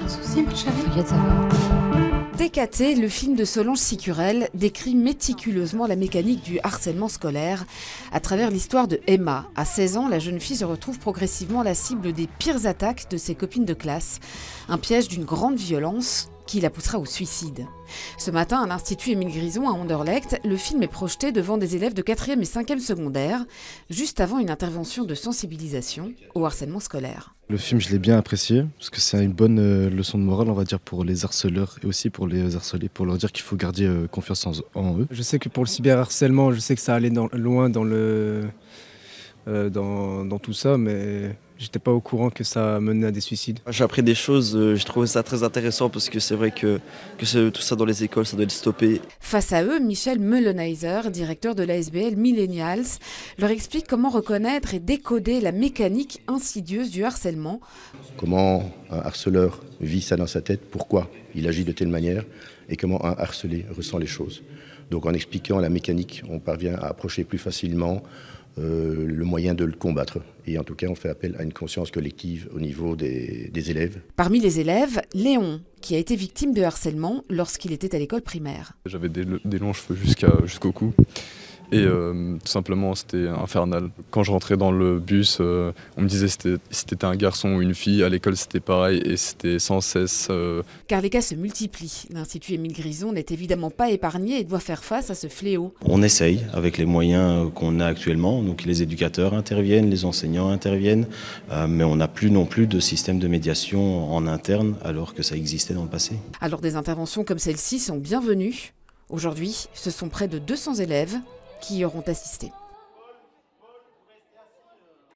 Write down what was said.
un souci, ma chérie? T'inquiète, ça va. Décaté, le film de Solange Sicurel décrit méticuleusement la mécanique du harcèlement scolaire à travers l'histoire de Emma. À 16 ans, la jeune fille se retrouve progressivement la cible des pires attaques de ses copines de classe. Un piège d'une grande violence qui la poussera au suicide. Ce matin, à l'Institut Émile Grison à Anderlecht, le film est projeté devant des élèves de 4e et 5e secondaire, juste avant une intervention de sensibilisation au harcèlement scolaire. Le film, je l'ai bien apprécié, parce que c'est une bonne leçon de morale, on va dire, pour les harceleurs et aussi pour les harcelés, pour leur dire qu'il faut garder confiance en eux. Je sais que pour le cyberharcèlement, je sais que ça allait loin dans tout ça, mais j'étais pas au courant que ça menait à des suicides. J'ai appris des choses, j'ai trouvé ça très intéressant parce que c'est vrai que tout ça dans les écoles, ça doit être stoppé. Face à eux, Michel Meulenheiser, directeur de l'ASBL Millennials, leur explique comment reconnaître et décoder la mécanique insidieuse du harcèlement. Comment un harceleur vit ça dans sa tête, pourquoi il agit de telle manière et comment un harcelé ressent les choses. Donc en expliquant la mécanique, on parvient à approcher plus facilement le moyen de le combattre. Et en tout cas, on fait appel à une conscience collective au niveau des élèves. Parmi les élèves, Léon, qui a été victime de harcèlement lorsqu'il était à l'école primaire. J'avais des longs cheveux jusqu'au cou. Et tout simplement, c'était infernal. Quand je rentrais dans le bus, on me disait si t'étais un garçon ou une fille. À l'école, c'était pareil et c'était sans cesse. Car les cas se multiplient. L'Institut Émile Grison n'est évidemment pas épargné et doit faire face à ce fléau. On essaye avec les moyens qu'on a actuellement. Donc les éducateurs interviennent, les enseignants interviennent, mais on n'a plus non plus de système de médiation en interne alors que ça existait dans le passé. Alors des interventions comme celle-ci sont bienvenues. Aujourd'hui, ce sont près de 200 élèves qui y auront assisté.